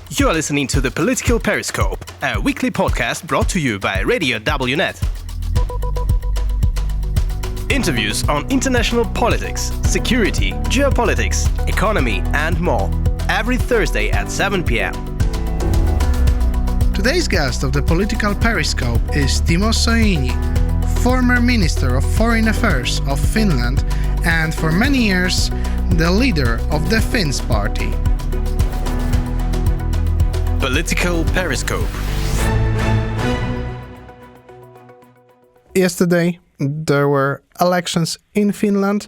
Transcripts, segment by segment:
You are listening to the Political Periscope, a weekly podcast brought to you by Radio WNET. Interviews on international politics, security, geopolitics, economy, and more. Every Thursday at 7 p.m. Today's guest of the Political Periscope is Timo Soini, former Minister of Foreign Affairs of Finland and for many years the leader of the Finns Party. Political Periscope. Yesterday there were elections in Finland,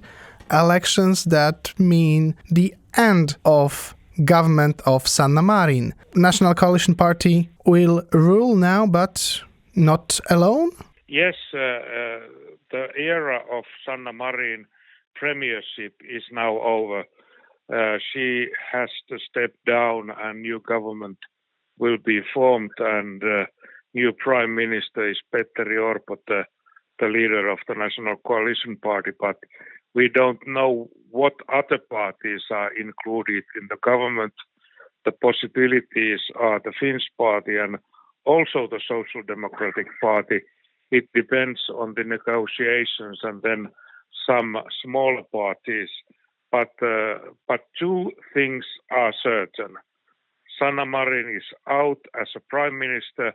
elections that mean the end of government of Sanna Marin. National Coalition Party will rule now, but not alone? Yes, the era of Sanna Marin premiership is now over. She has to step down and new government will be formed, and new prime minister is Petteri Orpo, the leader of the National Coalition Party, but we don't know what other parties are included in the government. The possibilities are the Finns Party and also the Social Democratic Party. It depends on the negotiations and then some smaller parties. But two things are certain. Sanna Marin is out as a prime minister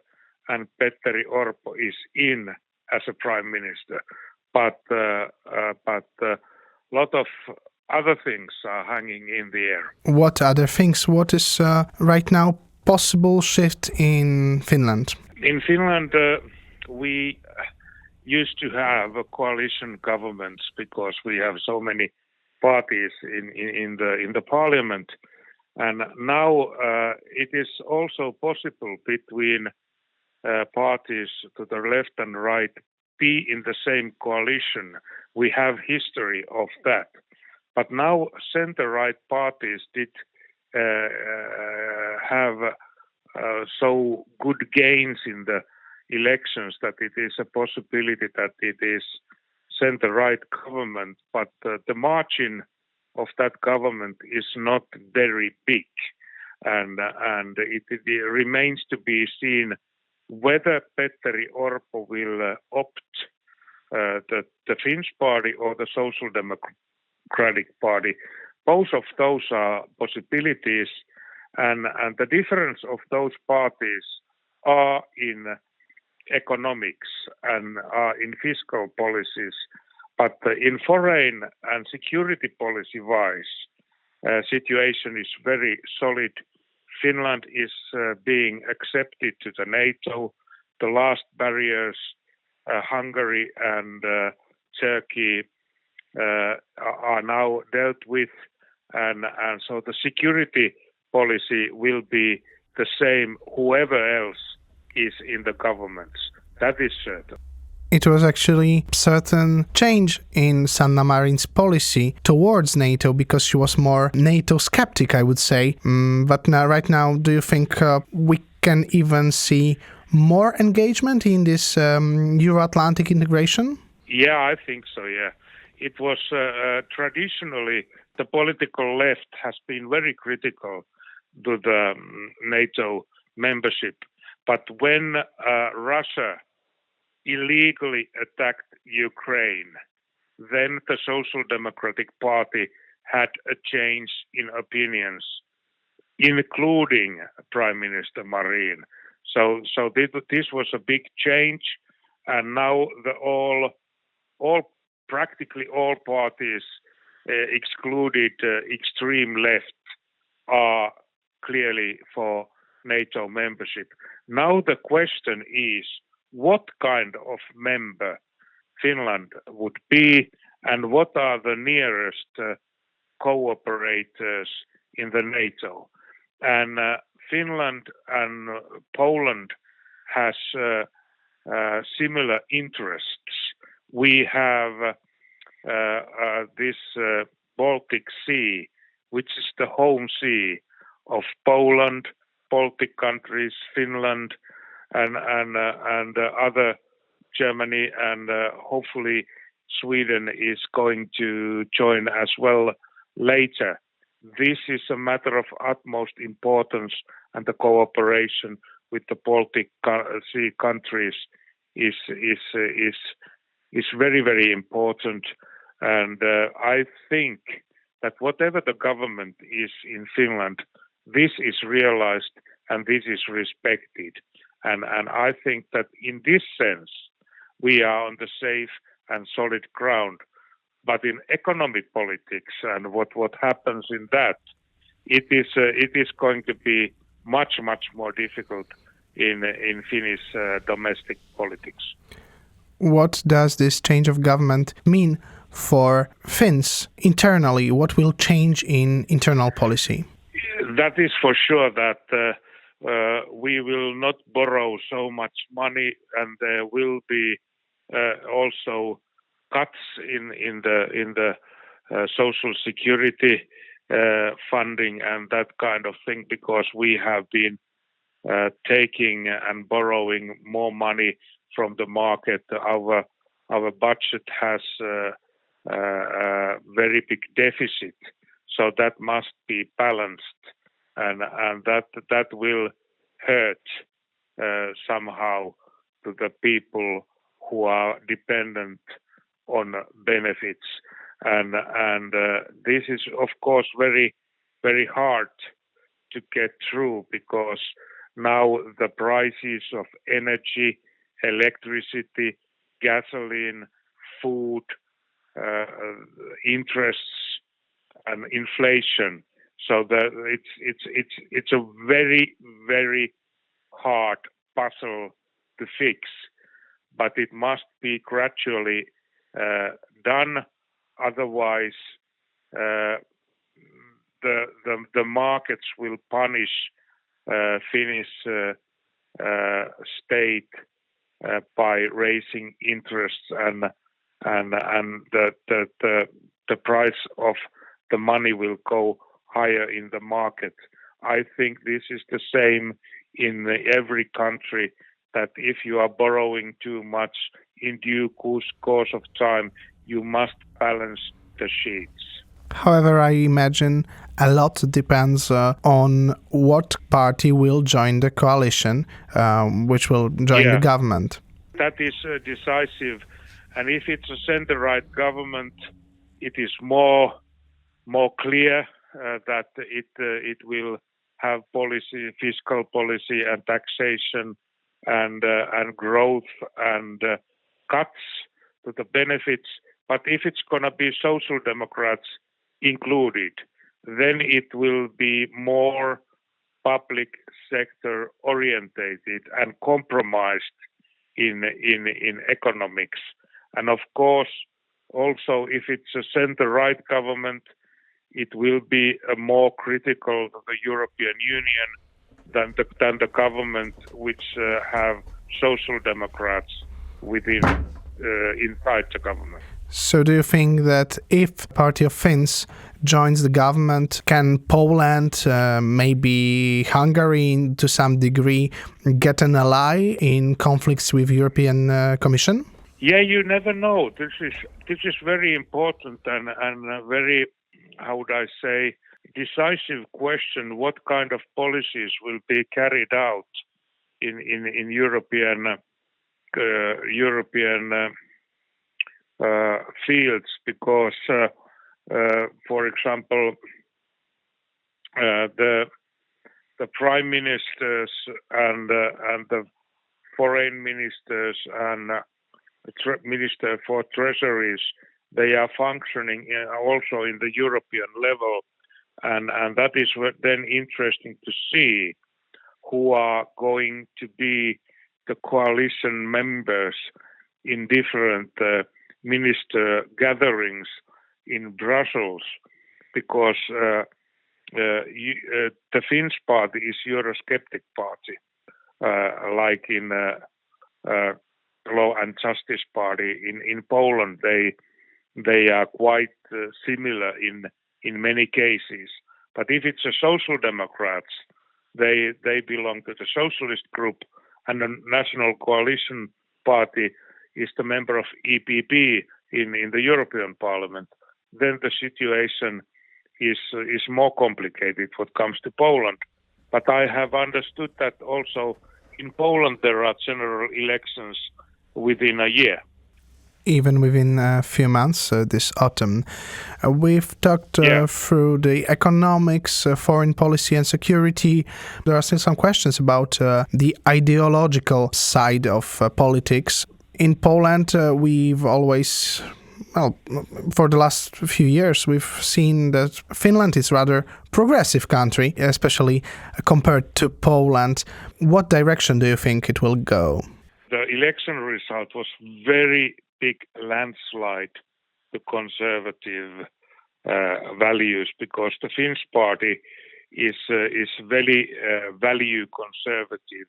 and Petteri Orpo is in as a prime minister. But a lot of other things are hanging in the air. What other things? What is right now possible shift in Finland? In Finland, we used to have a coalition governments because we have so many parties in the parliament. And now it is also possible between parties to the left and right be in the same coalition. We have history of that. But now center-right parties did have so good gains in the elections that it is a possibility that it is center-right government, but the margin of that government is not very big, and it remains to be seen whether Petteri Orpo will opt the Finns Party or the Social Democratic Party. Both of those are possibilities, and the difference of those parties are in economics and are in fiscal policies. But in foreign and security policy-wise, situation is very solid. Finland is being accepted to the NATO. The last barriers, Hungary and Turkey, are now dealt with, and so the security policy will be the same whoever else is in the governments. That is certain. It was actually certain change in Sanna Marin's policy towards NATO because she was more NATO skeptic, I would say. But now, right now, do you think we can even see more engagement in this Euro-Atlantic integration? Yeah, I think so, yeah. It was traditionally, the political left has been very critical to the NATO membership. But when Russia illegally attacked Ukraine, then the Social Democratic Party had a change in opinions, including Prime Minister Marin. So this was a big change, and now practically all parties, excluded extreme left, are clearly for NATO membership. Now the question is, what kind of member Finland would be, and what are the nearest cooperators in the NATO? And Finland and Poland has similar interests. We have this Baltic Sea, which is the home sea of Poland, Baltic countries, Finland, and other Germany, and hopefully Sweden is going to join as well later. this is a matter of utmost importance, and the cooperation with the Baltic Sea countries is very, very important. And I think that whatever the government is in Finland, this is realized and this is respected. And I think that in this sense, we are on the safe and solid ground. But in economic politics and what happens in that, it is going to be much more difficult in Finnish domestic politics. What does this change of government mean for Finns internally? What will change in internal policy? That is for sure that we will not borrow so much money, and there will be also cuts in the social security funding and that kind of thing, because we have been taking and borrowing more money from the market. Our budget has a very big deficit, so that must be balanced, and that will hurt somehow to the people who are dependent on benefits, and this is of course very, very hard to get through, because now the prices of energy, electricity, gasoline, food, interests, and inflation. So that it's a very, very hard puzzle to fix, but it must be gradually done. Otherwise, the markets will punish Finnish state by raising interests, and the price of the money will go higher in the market. I think this is the same in every country, that if you are borrowing too much, in due course of time, you must balance the sheets. However, I imagine a lot depends on what party will join the coalition, which will join the government. That is decisive. And if it's a center-right government, it is more clear that it will have policy, fiscal policy, and taxation, and growth, and cuts to the benefits. But if it's going to be social democrats included, then it will be more public sector orientated and compromised in economics. And of course, also if it's a center-right government, it will be more critical of the European Union than the government which have social democrats within inside the government. So do you think that if Party of Finns joins the government, can Poland, maybe Hungary to some degree, get an ally in conflicts with European Commission? Yeah, you never know. This is very important and very, how would I say, decisive question. What kind of policies will be carried out in European fields? Because, for example, the prime ministers and the foreign ministers and Minister for Treasuries, they are functioning also in the European level, and that is then interesting to see who are going to be the coalition members in different minister gatherings in Brussels, because the Finns party is Eurosceptic party, like in Law and Justice Party in Poland. They are quite similar in many cases. But if it's a Social Democrats, they belong to the Socialist group, and the National Coalition Party is the member of EPP in the European Parliament. Then the situation is more complicated what comes to Poland. But I have understood that also in Poland there are general elections within a year. Even within a few months this autumn. We've talked through the economics, foreign policy and security. There are still some questions about the ideological side of politics. In Poland, we've always, for the last few years, we've seen that Finland is rather progressive country, especially compared to Poland. What direction do you think it will go? The election result was very big landslide to conservative values, because the Finns party is very value conservative,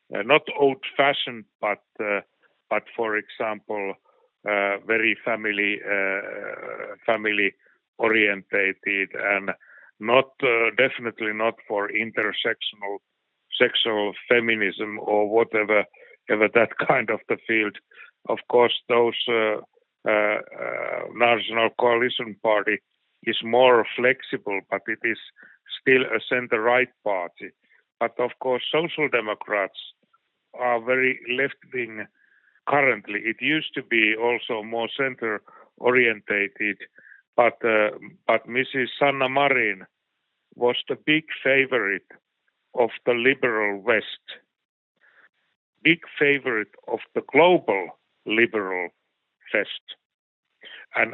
not old-fashioned, but for example, very family orientated, and not definitely not for intersectional sexual feminism or whatever that kind of the field. Of course, those National Coalition Party is more flexible, but it is still a center-right party. But of course, Social Democrats are very left-wing currently. It used to be also more center-orientated, but Mrs. Sanna Marin was the big favorite of the liberal West, big favorite of the global liberal West, and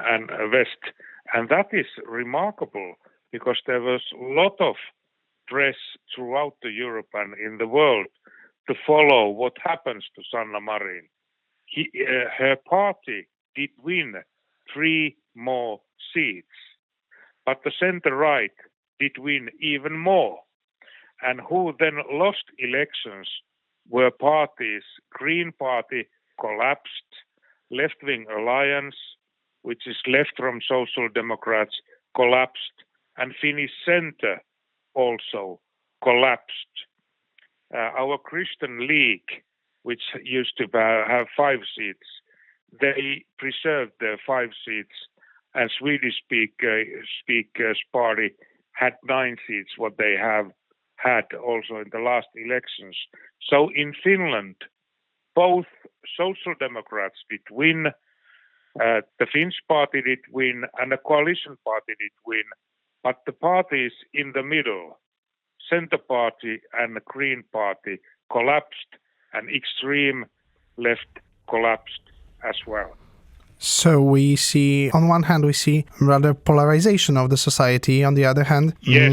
that is remarkable, because there was a lot of press throughout the Europe and in the world to follow what happens to Sanna Marin. Her party did win 3 more seats, but the center-right did win even more. And who then lost elections were parties. Green Party collapsed, Left-Wing Alliance, which is left from Social Democrats, collapsed, and Finnish Centre also collapsed. Our Christian League, which used to have 5 seats, they preserved their 5 seats, and Swedish Speakers Party had 9 seats, what they have had also in the last elections. So in Finland, both Social Democrats did win, the Finns party did win, and the coalition party did win, but the parties in the middle, Centre Party and the Green Party, collapsed, and extreme left collapsed as well. So we see, on one hand, we see rather polarization of the society. On the other hand, yes,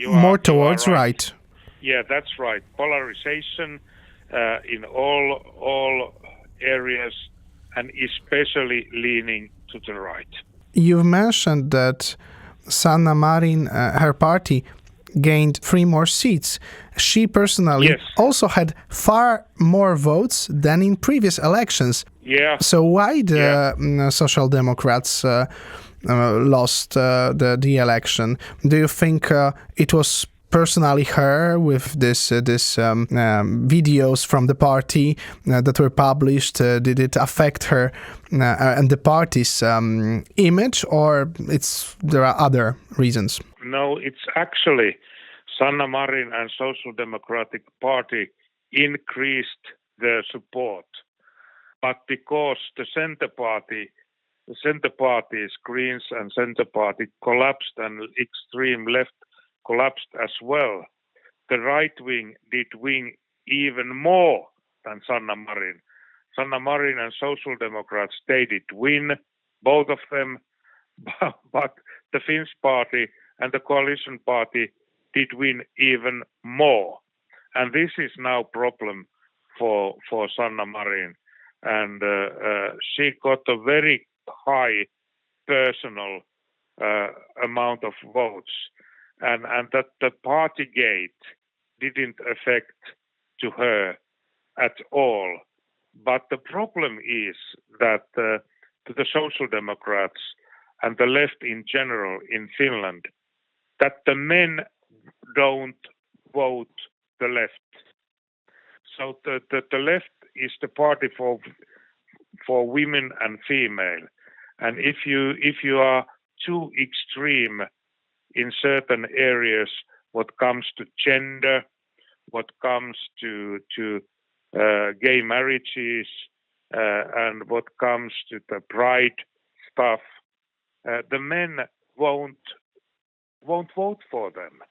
more towards right. Yeah, that's right. Polarization in all areas, and especially leaning to the right. You've mentioned that Sanna Marin, her party, gained 3 more seats. She personally also had far more votes than in previous elections. Yeah. So why the Social Democrats lost the election? Do you think it was personally her with this videos from the party that were published? Did it affect her and the party's image, or there are other reasons? No, it's actually Sanna Marin and Social Democratic Party increased their support. But because the Centre Parties, Greens and Centre Party collapsed, and extreme left collapsed as well, the right wing did win even more than Sanna Marin. Sanna Marin and Social Democrats, they did win, both of them, but the Finns party and the coalition party did win even more. And this is now a problem for Sanna Marin. And she got a very high personal amount of votes. And that the Partygate didn't affect to her at all. But the problem is that to the Social Democrats and the left in general in Finland, that the men don't vote the left. So the left is the party for women and female. And if you are too extreme in certain areas what comes to gender, what comes to gay marriages, and what comes to the pride stuff, the men won't vote for them.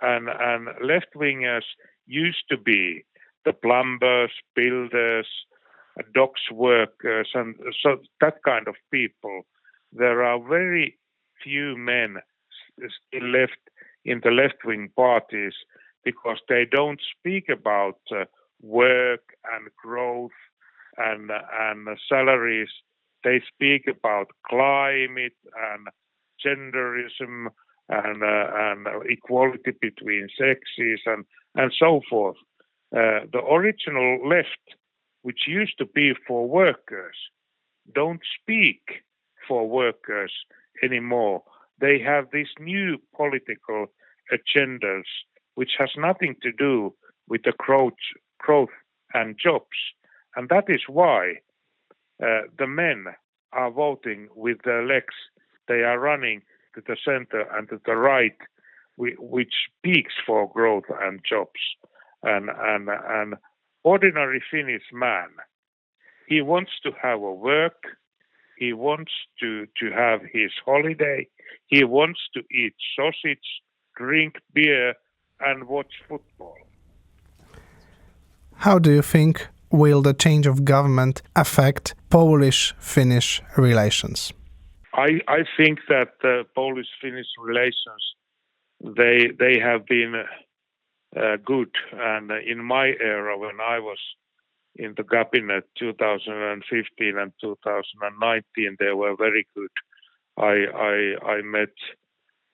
And left-wingers used to be the plumbers, builders, docks workers, and so that kind of people. There are very few men still left in the left-wing parties because they don't speak about work and growth and salaries. They speak about climate and genderism and equality between sexes and so forth. The original left, which used to be for workers, don't speak for workers anymore. They have these new political agendas which has nothing to do with the growth and jobs. And that is why the men are voting with their legs. They are running to the center and to the right, which speaks for growth and jobs. And ordinary Finnish man, he wants to have a work, he wants to have his holiday, he wants to eat sausage, drink beer, and watch football. How do you think will the change of government affect Polish-Finnish relations? I think that Polish-Finnish relations, they have been good. And in my era, when I was in the cabinet 2015 and 2019, they were very good. I met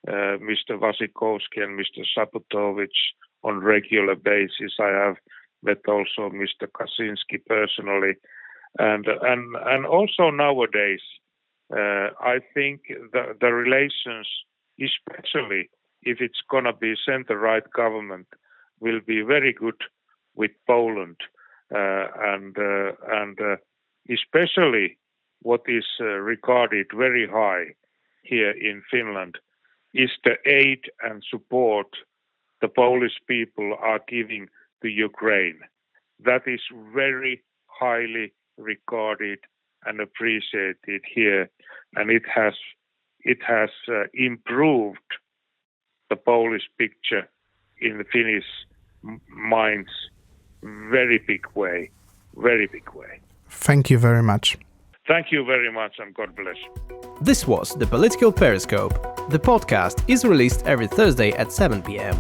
Mr. Wasikowski and Mr. Saputovich on regular basis. I have met also Mr. Kaczynski personally, and also nowadays, I think the relations, especially if it's gonna be center-right government, will be very good with Poland, and especially what is regarded very high here in Finland is the aid and support the Polish people are giving to Ukraine. That is very highly regarded and appreciated here, and it has improved the Polish picture in the Finnish minds very big way. Thank you very much. Thank you very much, and God bless. This was the Political Periscope. The podcast is released every Thursday at 7 p.m.